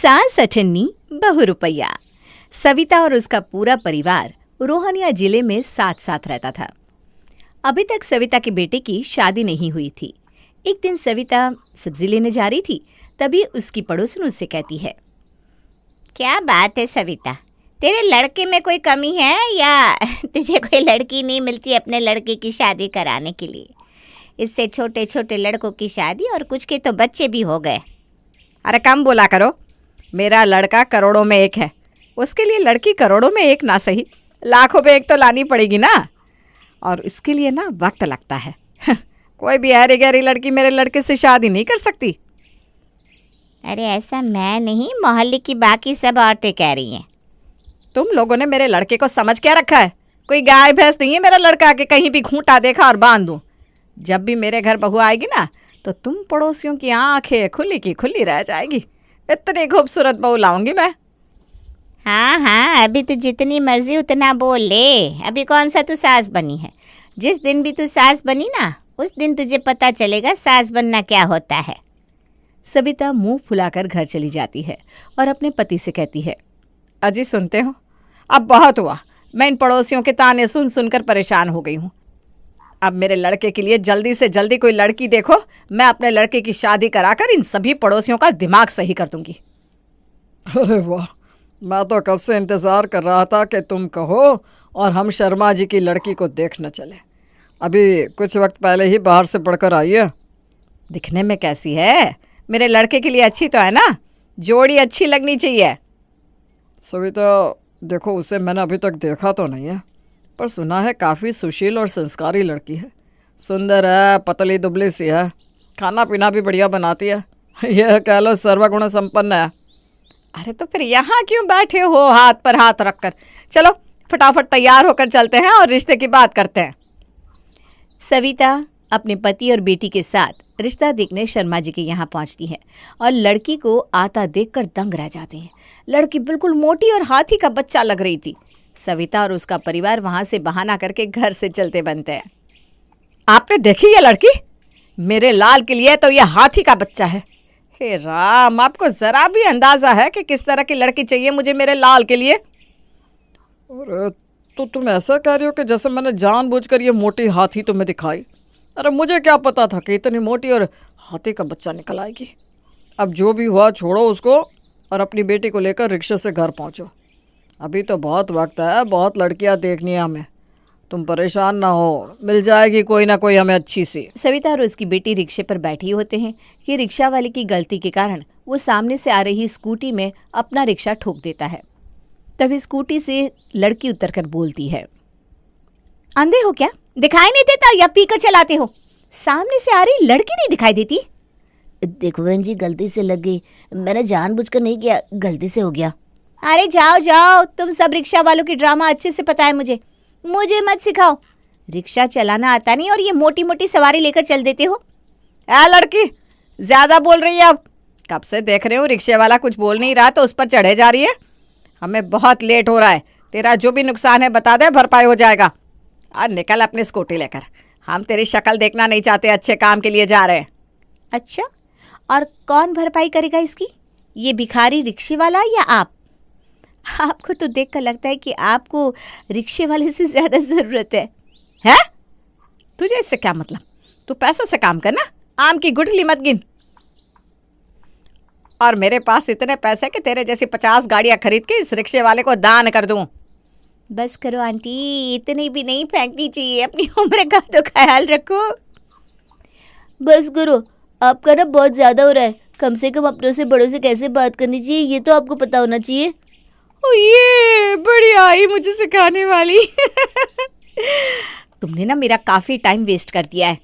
सास अठन्नी बहु रुपया। सविता और उसका पूरा परिवार रोहनिया जिले में साथ साथ रहता था। अभी तक सविता के बेटे की शादी नहीं हुई थी। एक दिन सविता सब्जी लेने जा रही थी, तभी उसकी पड़ोसन उससे कहती है, क्या बात है सविता, तेरे लड़के में कोई कमी है या तुझे कोई लड़की नहीं मिलती अपने लड़के की शादी कराने के लिए? इससे छोटे छोटे लड़कों की शादी और कुछ के तो बच्चे भी हो गए। अरे कम बोला करो, मेरा लड़का करोड़ों में एक है, उसके लिए लड़की करोड़ों में एक ना सही लाखों में एक तो लानी पड़ेगी ना, और इसके लिए ना वक्त लगता है। कोई भी हरी गहरी लड़की मेरे लड़के से शादी नहीं कर सकती। अरे ऐसा मैं नहीं, मोहल्ले की बाकी सब औरतें कह रही हैं। तुम लोगों ने मेरे लड़के को समझ क्या रखा है? कोई गाय भैंस नहीं है मेरा लड़का कि कहीं भी खूंटा देखा और बांध दूं। जब भी मेरे घर बहू आएगी ना, तो तुम पड़ोसियों की आंखें खुली की खुली रह जाएगी। इतनी खूबसूरत बहू लाऊंगी मैं। हाँ, अभी तू जितनी मर्जी उतना बोल ले। अभी कौन सा तू सास बनी है? जिस दिन भी तू सास बनी ना, उस दिन तुझे पता चलेगा सास बनना क्या होता है। सविता मुंह फुलाकर घर चली जाती है और अपने पति से कहती है, अजी सुनते हो, अब बहुत हुआ। मैं इन पड़ोसियों के ताने सुन सुनकर परेशान हो गई हूँ। अब मेरे लड़के के लिए जल्दी से जल्दी कोई लड़की देखो। मैं अपने लड़के की शादी कराकर इन सभी पड़ोसियों का दिमाग सही कर दूंगी। अरे वाह, मैं तो कब से इंतज़ार कर रहा था कि तुम कहो और हम शर्मा जी की लड़की को देखने चले। अभी कुछ वक्त पहले ही बाहर से पढ़कर आई है। दिखने में कैसी है? मेरे लड़के के लिए अच्छी तो है ना? जोड़ी अच्छी लगनी चाहिए। सविता देखो, उसे मैंने अभी तक देखा तो नहीं है, पर सुना है काफ़ी सुशील और संस्कारी लड़की है। सुंदर है, पतली दुबली सी है, खाना पीना भी बढ़िया बनाती है। यह कह लो सर्वगुण संपन्न है। अरे तो फिर यहाँ क्यों बैठे हो हाथ पर हाथ रखकर? चलो फटाफट तैयार होकर चलते हैं और रिश्ते की बात करते हैं। सविता अपने पति और बेटी के साथ रिश्ता देखने शर्मा जी के यहाँ पहुँचती है और लड़की को आता देखकर दंग रह जाते हैं। लड़की बिल्कुल मोटी और हाथी का बच्चा लग रही थी। सविता और उसका परिवार वहाँ से बहाना करके घर से चलते बनते हैं। आपने देखी ये लड़की? मेरे लाल के लिए तो यह हाथी का बच्चा है। हे राम, आपको ज़रा भी अंदाज़ा है कि किस तरह की लड़की चाहिए मुझे मेरे लाल के लिए? और तो तुम ऐसा कह रही हो कि जैसे मैंने जानबूझकर ये मोटी हाथी तुम्हें दिखाई? अरे मुझे क्या पता था कि इतनी मोटी और हाथी का बच्चा निकल आएगी। अब जो भी हुआ छोड़ो उसको और अपनी बेटी को लेकर रिक्शे से घर पहुंचो। अभी तो बहुत वक्त है, बहुत लड़कियां देखनी है हमें। तुम परेशान ना हो, मिल जाएगी कोई ना कोई हमें अच्छी सी। सविता और उसकी बेटी रिक्शे पर बैठी होते हैं कि रिक्शा वाले की गलती के कारण वो सामने से आ रही स्कूटी में अपना रिक्शा ठोक देता है। तभी स्कूटी से लड़की उतरकर बोलती है, अंधे हो क्या? दिखाई नहीं देता या पीकर चलाते हो? सामने से आ रही लड़की नहीं दिखाई देती? देखो बहन जी, गलती से लग गई, मैंने जानबूझकर नहीं किया, गलती से हो गया। अरे जाओ जाओ, तुम सब रिक्शा वालों की ड्रामा अच्छे से पता है मुझे मत सिखाओ। रिक्शा चलाना आता नहीं और ये मोटी मोटी सवारी लेकर चल देते हो। लड़की ज्यादा बोल रही है। अब कब से देख रहे हो रिक्शे वाला कुछ बोल नहीं रहा तो उस पर चढ़े जा रही है। हमें बहुत लेट हो रहा है, तेरा जो भी नुकसान है बता दे, भरपाई हो जाएगा। और निकल अपनी स्कूटी लेकर, हम तेरी शक्ल देखना नहीं चाहते, अच्छे काम के लिए जा रहे हैं। अच्छा, और कौन भरपाई करेगा इसकी? ये भिखारी रिक्शे वाला या आप? आपको तो देखकर लगता है कि आपको रिक्शे वाले से ज़्यादा ज़रूरत है। हैं? तुझे इससे क्या मतलब? तू पैसों से काम करना, आम की गुठली मत गिन। और मेरे पास इतने पैसे कि तेरे जैसी 50 गाड़ियाँ खरीद के इस रिक्शे वाले को दान कर दूँ। बस करो आंटी, इतनी भी नहीं फेंकनी चाहिए, अपनी उम्र का तो ख्याल रखो। बस करो, आपका ना बहुत ज़्यादा हो रहा है। कम से कम अपनों से बड़ों से कैसे बात करनी चाहिए ये तो आपको पता होना चाहिए। ओ ये बड़ी आई मुझे सिखाने वाली। तुमने ना मेरा काफ़ी टाइम वेस्ट कर दिया है।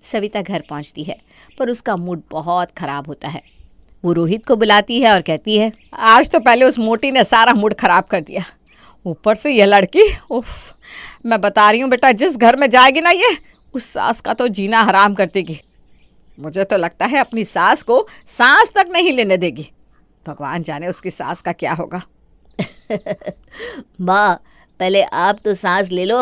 सविता घर पहुंचती है पर उसका मूड बहुत ख़राब होता है। वो रोहित को बुलाती है और कहती है, आज तो पहले उस मोटी ने सारा मूड ख़राब कर दिया, ऊपर से यह लड़की। उफ, मैं बता रही हूँ बेटा, जिस घर में जाएगी ना ये, उस सास का तो जीना हराम कर देगी। मुझे तो लगता है अपनी सास को सांस तक नहीं लेने देगी। भगवान जाने उसकी सास का क्या होगा। माँ, पहले आप तो सांस ले लो,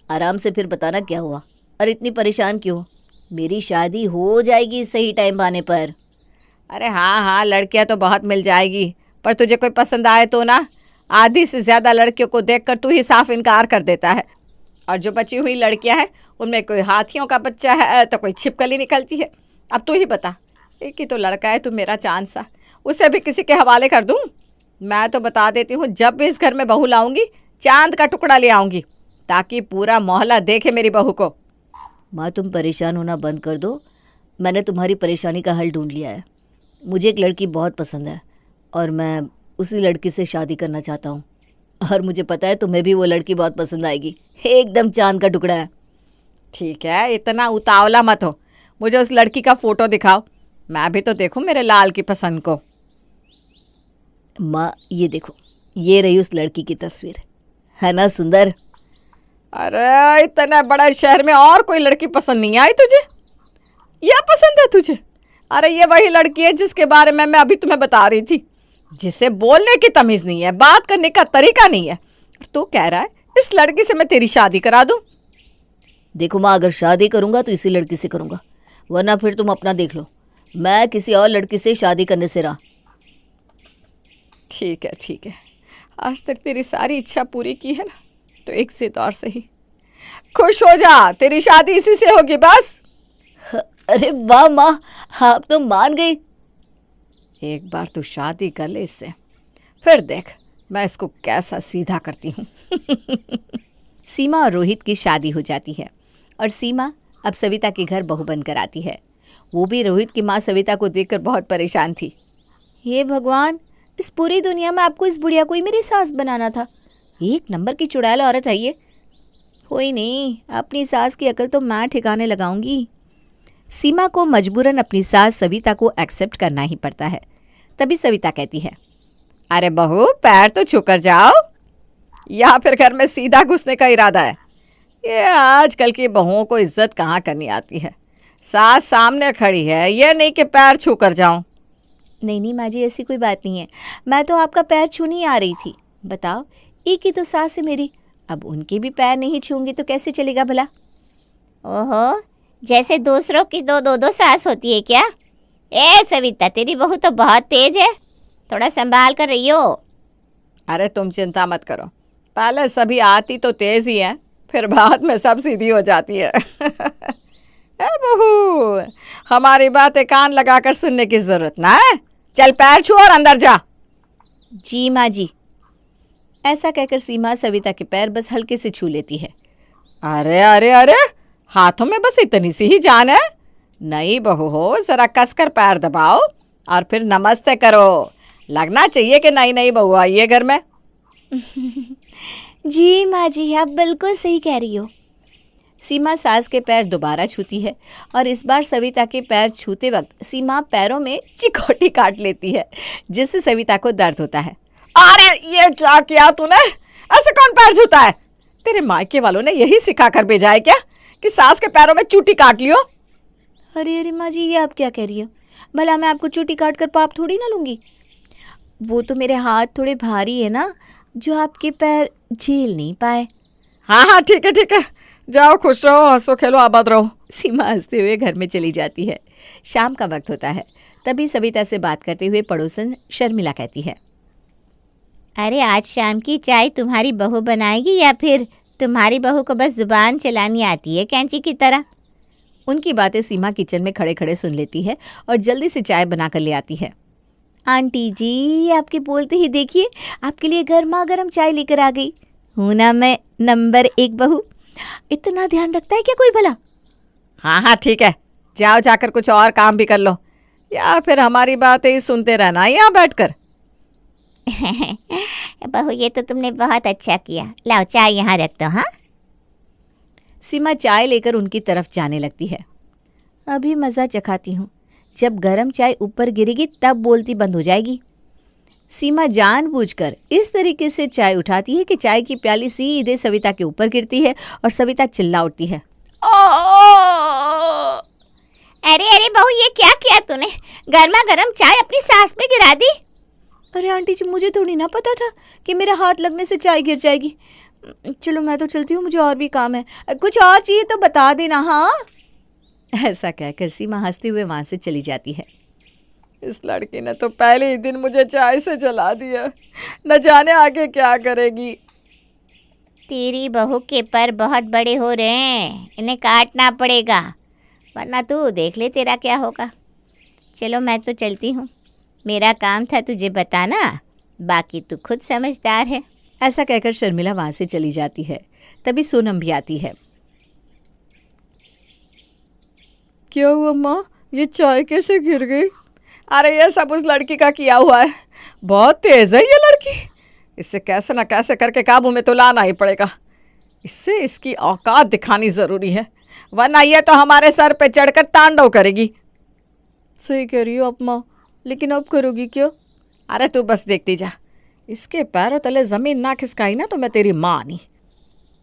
आराम से फिर बताना क्या हुआ। और इतनी परेशान क्यों? मेरी शादी हो जाएगी सही टाइम आने पर। अरे हाँ हाँ, लड़कियां तो बहुत मिल जाएगी, पर तुझे कोई पसंद आए तो ना। आधी से ज़्यादा लड़कियों को देखकर तू ही साफ इनकार कर देता है। और जो बची हुई लड़कियां हैं उनमें कोई हाथियों का बच्चा है तो कोई छिपकली निकलती है। अब तू ही बता, एक ही तो लड़का है तू मेरा चांद सा, उसे भी किसी के हवाले कर दूँ? मैं तो बता देती हूँ, जब भी इस घर में बहू लाऊंगी चांद का टुकड़ा ले आऊंगी, ताकि पूरा मोहल्ला देखे मेरी बहू को। माँ तुम परेशान होना बंद कर दो, मैंने तुम्हारी परेशानी का हल ढूंढ लिया है। मुझे एक लड़की बहुत पसंद है और मैं उसी लड़की से शादी करना चाहता हूँ, और मुझे पता है तुम्हें भी वो लड़की बहुत पसंद आएगी, एकदम चांद का टुकड़ा है। ठीक है, इतना उतावला मत हो, मुझे उस लड़की का फ़ोटो दिखाओ, मैं भी तो देखूं मेरे लाल की पसंद को। माँ ये देखो, ये रही उस लड़की की तस्वीर, है ना सुंदर? अरे इतना बड़ा शहर में और कोई लड़की पसंद नहीं आई तुझे? यह पसंद है तुझे? अरे ये वही लड़की है जिसके बारे में मैं अभी तुम्हें बता रही थी, जिसे बोलने की तमीज़ नहीं है, बात करने का तरीका नहीं है। तू कह रहा है इस लड़की से मैं तेरी शादी करा दूं? देखो माँ, अगर शादी करूँगा तो इसी लड़की से करूँगा, वरना फिर तुम अपना देख लो, मैं किसी और लड़की से शादी करने से रहा। ठीक है ठीक है, आज तक तेरी सारी इच्छा पूरी की है ना, तो एक से और सही, खुश हो जा, तेरी शादी इसी से होगी बस। अरे वाह माँ, आप तो मान गई। एक बार तू शादी कर ले इससे, फिर देख मैं इसको कैसा सीधा करती हूँ। सीमा और रोहित की शादी हो जाती है और सीमा अब सविता के घर बहू बनकर आती है। वो भी रोहित की माँ सविता को देखकर बहुत परेशान थी। हे भगवान, इस पूरी दुनिया में आपको इस बुढ़िया को ही मेरी सास बनाना था। एक नंबर की चुड़ैल औरत है ये। कोई नहीं, अपनी सास की अकल तो मैं ठिकाने लगाऊंगी। सीमा को मजबूरन अपनी सास सविता को एक्सेप्ट करना ही पड़ता है। तभी सविता कहती है, अरे बहू पैर तो छूकर जाओ, या फिर घर में सीधा घुसने का इरादा है? ये आजकल की बहुओं को इज्जत कहाँ करनी आती है। सास सामने खड़ी है, ये नहीं कि पैर छू कर जाऊं। नहीं नहीं माँ जी, ऐसी कोई बात नहीं है, मैं तो आपका पैर छूने ही आ रही थी। बताओ, एक ही तो सास है मेरी, अब उनके भी पैर नहीं छूंगी तो कैसे चलेगा भला? ओहो, जैसे दूसरों की दो सास होती है क्या? ए सविता, तेरी बहू तो बहुत तेज है, थोड़ा संभाल कर रही हो। अरे तुम चिंता मत करो, पहले सभी आती तो तेज ही है, फिर बाद में सब सीधी हो जाती है। ए बहू, हमारी बातें कान लगाकर सुनने की जरूरत ना है, चल पैर छू और अंदर जा। जी माँ जी। ऐसा कहकर सीमा सविता के पैर बस हल्के से छू लेती है। अरे अरे अरे, हाथों में बस इतनी सी ही जान है? नहीं बहू हो, जरा कसकर पैर दबाओ और फिर नमस्ते करो, लगना चाहिए कि नई नई बहू आई है घर में। जी माँ जी, आप बिल्कुल सही कह रही हो। सीमा सास के पैर दोबारा छूती है और इस बार सविता के पैर छूते वक्त सीमा पैरों में चिकोटी काट लेती है, जिससे सविता को दर्द होता है। अरे ये क्या किया तूने? ऐसे कौन पैर छूता है? तेरे मायके वालों ने यही सिखा कर भेजा है क्या कि सास के पैरों में चूटी काट लियो? अरे अरे माँ जी, ये आप क्या कह रही हो? भला मैं आपको चूटी काट कर पाप थोड़ी ना लूँगी। वो तो मेरे हाथ थोड़े भारी है ना, जो आपके पैर झेल नहीं पाए। हाँ हाँ ठीक है, जाओ खुश रहो, हंसो खेलो आबाद रहो। सीमा हंसते हुए घर में चली जाती है। शाम का वक्त होता है। तभी सविता से बात करते हुए पड़ोसन शर्मिला कहती है, अरे आज शाम की चाय तुम्हारी बहू बनाएगी या फिर तुम्हारी बहू को बस जुबान चलानी आती है कैंची की तरह? उनकी बातें सीमा किचन में खड़े खड़े सुन लेती है और जल्दी से चाय बना कर ले आती है। आंटी जी, आपके बोलते ही देखिए, आपके लिए गर्मा गर्म चाय लेकर आ गई हूँ ना मैं, नंबर 1 बहू। इतना ध्यान रखता है क्या कोई भला? हाँ ठीक है, जाओ जाकर कुछ और काम भी कर लो, या फिर हमारी बातें ही सुनते रहना यहाँ बैठकर। बहू, ये तो तुमने बहुत अच्छा किया, लाओ चाय यहाँ रख दो। हाँ। सीमा चाय लेकर उनकी तरफ जाने लगती है। अभी मज़ा चखाती हूँ, जब गरम चाय ऊपर गिरेगी तब बोलती बंद हो जाएगी। सीमा जानबूझकर इस तरीके से चाय उठाती है कि चाय की प्याली सीधे सविता के ऊपर गिरती है और सविता चिल्ला उठती है। अरे अरे बहू, ये क्या किया तूने? गर्मा गर्म चाय अपनी सास पे गिरा दी। अरे आंटी जी, मुझे थोड़ी ना पता था कि मेरा हाथ लगने से चाय गिर जाएगी। चलो मैं तो चलती हूँ, मुझे और भी काम है, कुछ और चाहिए तो बता देना। हाँ। ऐसा कहकर सीमा हंसते हुए वहाँ से चली जाती है। इस लड़की ने तो पहले ही दिन मुझे चाय से जला दिया, न जाने आगे क्या करेगी। तेरी बहू के पर बहुत बड़े हो रहे हैं, इन्हें काटना पड़ेगा, वरना तू देख ले तेरा क्या होगा। चलो मैं तो चलती हूँ, मेरा काम था तुझे बताना, बाकी तू खुद समझदार है। ऐसा कहकर शर्मिला वहाँ से चली जाती है। तभी सोनम भी आती है। क्या हुआ माँ, ये चाय कैसे गिर गई? अरे ये सब उस लड़की का किया हुआ है, बहुत तेज है ये लड़की, इससे कैसे न कैसे करके काबू में तो लाना ही पड़ेगा। इससे इसकी औकात दिखानी ज़रूरी है, वरना ये तो हमारे सर पे चढ़कर तांडव करेगी। सही कह रही हो आप माँ, लेकिन अब करोगी क्या? अरे तू बस देखती जा, इसके पैरों तले ज़मीन ना खिसकाई ना तो मैं तेरी माँ नहीं।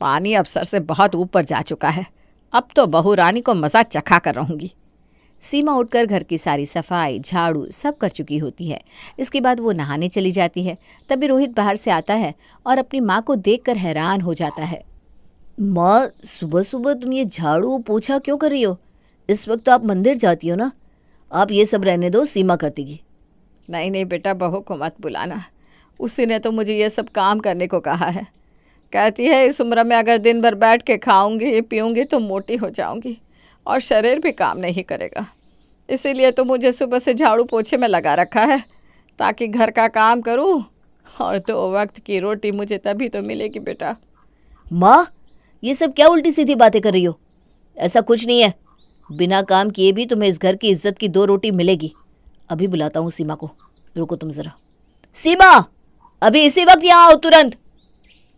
पानी अब सर से बहुत ऊपर जा चुका है, अब तो बहू रानी को मज़ा चखा कर रहूँगी। सीमा उठकर घर की सारी सफाई झाड़ू सब कर चुकी होती है। इसके बाद वो नहाने चली जाती है। तभी रोहित बाहर से आता है और अपनी माँ को देखकर हैरान हो जाता है। माँ, सुबह सुबह तुम ये झाड़ू पोछा क्यों कर रही हो? इस वक्त तो आप मंदिर जाती हो ना, आप ये सब रहने दो, सीमा कर देगी। नहीं नहीं बेटा, बहू को मत बुलाना, उसी ने तो मुझे ये सब काम करने को कहा है। कहती है इस उम्र में अगर दिन भर बैठ के खाऊंगी पीऊंगी तो मोटी हो जाऊंगी और शरीर भी काम नहीं करेगा। इसीलिए तो मुझे सुबह से झाड़ू पोछे में लगा रखा है, ताकि घर का काम करूं और 2 वक्त की रोटी मुझे तभी तो मिलेगी बेटा। माँ, ये सब क्या उल्टी सीधी बातें कर रही हो? ऐसा कुछ नहीं है, बिना काम किए भी तुम्हें इस घर की इज्जत की 2 रोटी मिलेगी। अभी बुलाता हूँ सीमा को, रुको तुम ज़रा। सीमा, अभी इसी वक्त यहाँ आओ तुरंत।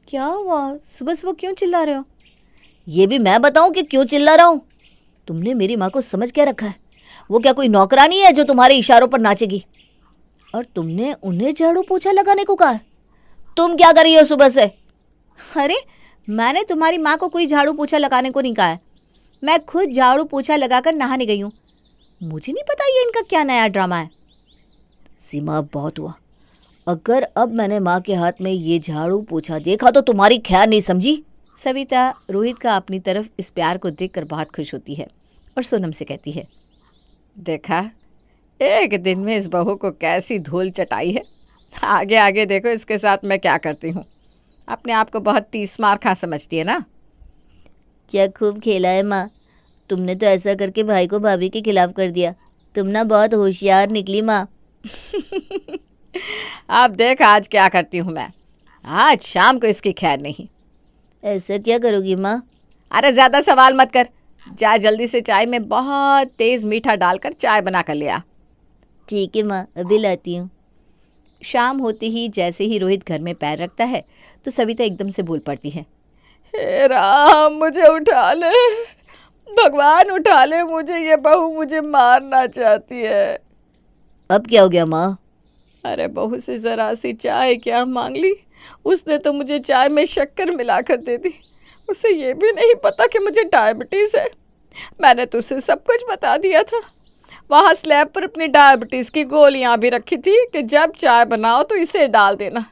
क्या हुआ, सुबह सुबह क्यों चिल्ला रहे हो? ये भी मैं बताऊं कि क्यों चिल्ला रहा हूँ? तुमने मेरी माँ को समझ क्या रखा है? वो क्या कोई नौकरानी है जो तुम्हारे इशारों पर नाचेगी? और तुमने उन्हें झाड़ू पोछा लगाने को कहा है? तुम क्या कर रही हो सुबह से? अरे मैंने तुम्हारी माँ को कोई झाड़ू पोछा लगाने को नहीं कहा है, मैं खुद झाड़ू पोछा लगाकर नहाने गई हूँ। मुझे नहीं पता ये इनका क्या नया ड्रामा है। सीमा, बहुत हुआ। अगर अब मैंने माँ के हाथ में ये झाड़ू पोछा देखा तो तुम्हारी खैर नहीं, समझी? सविता रोहित का अपनी तरफ इस प्यार को देखकर बहुत खुश होती है और सोनम से कहती है, देखा, एक दिन में इस बहू को कैसी धूल चटाई है। आगे आगे देखो इसके साथ मैं क्या करती हूँ। अपने आप को बहुत 30 मार खा समझती है ना। क्या खूब खेला है माँ, तुमने तो ऐसा करके भाई को भाभी के खिलाफ कर दिया। तुम ना बहुत होशियार निकली माँ। आप देख आज क्या करती हूँ मैं, आज शाम को इसकी खैर नहीं। ऐसा क्या करोगी माँ? अरे ज़्यादा सवाल मत कर, जा जल्दी से चाय में बहुत तेज़ मीठा डालकर चाय बना कर ले आ। ठीक है माँ, अभी लाती हूँ। शाम होते ही जैसे ही रोहित घर में पैर रखता है तो सविता एकदम से बोल पड़ती है, हे राम, मुझे उठा ले, भगवान उठा ले मुझे, ये बहू मुझे मारना चाहती है। अब क्या हो गया माँ? अरे बहू से ज़रा सी चाय क्या मांग ली, उसने तो मुझे चाय में शक्कर मिलाकर दे दी। उसे ये भी नहीं पता कि मुझे डायबिटीज़ है। मैंने तो उसे सब कुछ बता दिया था। वहाँ स्लैब पर अपनी डायबिटीज़ की गोलियाँ भी रखी थी कि जब चाय बनाओ तो इसे डाल देना,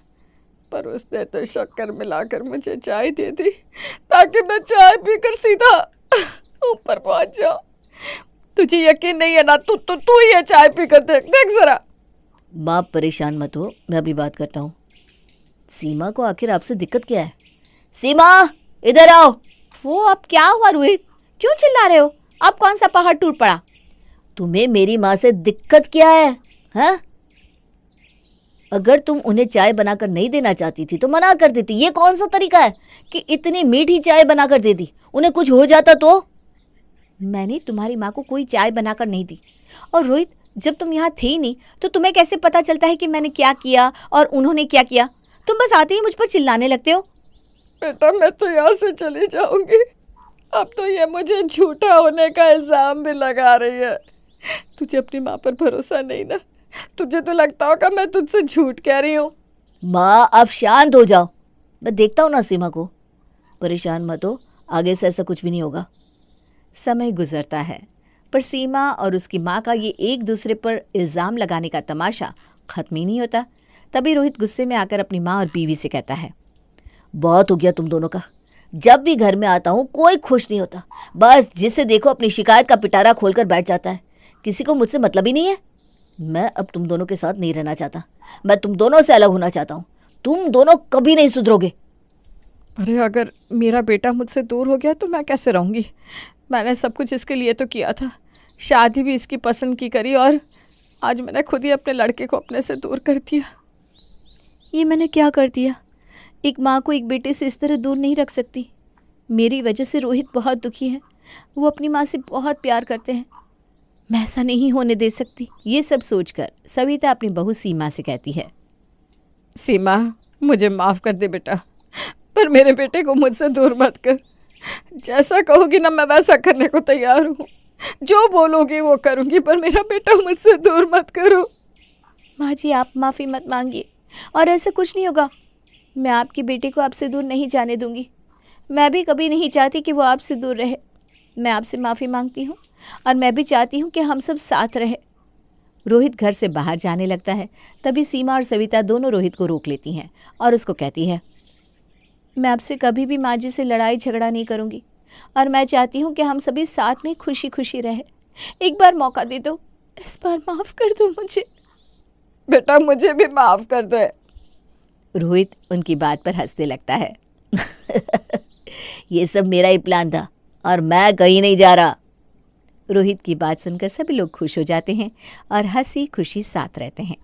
पर उसने तो शक्कर मिलाकर मुझे चाय दे दी ताकि मैं चाय पीकर सीधा ऊपर पहुँच जाऊँ। तुझे यकीन नहीं है ना? तू ये चाय पीकर देख ज़रा। माँ, परेशान मत हो, मैं अभी बात करता हूँ। सीमा को आखिर आपसे दिक्कत क्या है? सीमा, इधर आओ। वो अब क्या हुआ रोहित, क्यों चिल्ला रहे हो? अब कौन सा पहाड़ टूट पड़ा? तुम्हें मेरी माँ से दिक्कत क्या है? हाँ? अगर तुम उन्हें चाय बनाकर नहीं देना चाहती थी तो मना कर देती। ये कौन सा तरीका है कि इतनी मीठी चाय बनाकर दे दी? उन्हें कुछ हो जाता तो? मैंने तुम्हारी माँ को कोई चाय बनाकर नहीं दी। और रोहित, जब तुम यहाँ थे ही नहीं तो तुम्हें कैसे पता चलता है कि मैंने क्या किया और उन्होंने क्या किया? तुम बस आते ही मुझ पर चिल्लाने लगते हो। बेटा, मैं तो यहाँ से चली जाऊंगी। अब तो ये मुझे झूठा होने का इल्ज़ाम भी लगा रही है। तुझे अपनी माँ पर भरोसा नहीं ना? तुझे तो लगता होगा मैं तुझसे झूठ कह रही हूँ। माँ, आप शांत हो जाओ, मैं देखता हूँ ना सीमा को। परेशान मत हो, आगे से ऐसा कुछ भी नहीं होगा। समय गुजरता है पर सीमा और उसकी माँ का ये एक दूसरे पर इल्ज़ाम लगाने का तमाशा खत्म ही नहीं होता। तभी रोहित गुस्से में आकर अपनी माँ और बीवी से कहता है, बहुत हो गया तुम दोनों का। जब भी घर में आता हूँ कोई खुश नहीं होता, बस जिसे देखो अपनी शिकायत का पिटारा खोलकर बैठ जाता है। किसी को मुझसे मतलब ही नहीं है। मैं अब तुम दोनों के साथ नहीं रहना चाहता। मैं तुम दोनों से अलग होना चाहता हूँ। तुम दोनों कभी नहीं सुधरोगे। अरे अगर मेरा बेटा मुझसे दूर हो गया तो मैं कैसे रहूँगी? मैंने सब कुछ इसके लिए तो किया था, शादी भी इसकी पसंद की करी, और आज मैंने खुद ही अपने लड़के को अपने से दूर कर दिया। ये मैंने क्या कर दिया? एक माँ को एक बेटे से इस तरह दूर नहीं रख सकती। मेरी वजह से रोहित बहुत दुखी है। वो अपनी माँ से बहुत प्यार करते हैं। मैं ऐसा नहीं होने दे सकती। ये सब सोचकर सविता अपनी बहू सीमा से कहती है, सीमा, मुझे माफ़ कर दे बेटा, पर मेरे बेटे को मुझसे दूर मत कर। जैसा कहोगी ना मैं वैसा करने को तैयार हूँ। जो बोलोगी वो करूँगी, पर मेरा बेटा मुझसे दूर मत करो। माँ जी, आप माफ़ी मत मांगिए, और ऐसा कुछ नहीं होगा। मैं आपके बेटे को आपसे दूर नहीं जाने दूंगी। मैं भी कभी नहीं चाहती कि वो आपसे दूर रहे। मैं आपसे माफ़ी मांगती हूँ, और मैं भी चाहती हूँ कि हम सब साथ रहें। रोहित घर से बाहर जाने लगता है। तभी सीमा और सविता दोनों रोहित को रोक लेती हैं और उसको कहती है, मैं आपसे कभी भी माँ जी से लड़ाई झगड़ा नहीं करूँगी, और मैं चाहती हूँ कि हम सभी साथ में खुशी खुशी रहें। एक बार मौका दे दो, इस बार माफ़ कर दो मुझे। बेटा मुझे भी माफ़ कर दे। रोहित उनकी बात पर हंसने लगता है। ये सब मेरा ही प्लान था, और मैं कहीं नहीं जा रहा। रोहित की बात सुनकर सभी लोग खुश हो जाते हैं और हंसी खुशी साथ रहते हैं।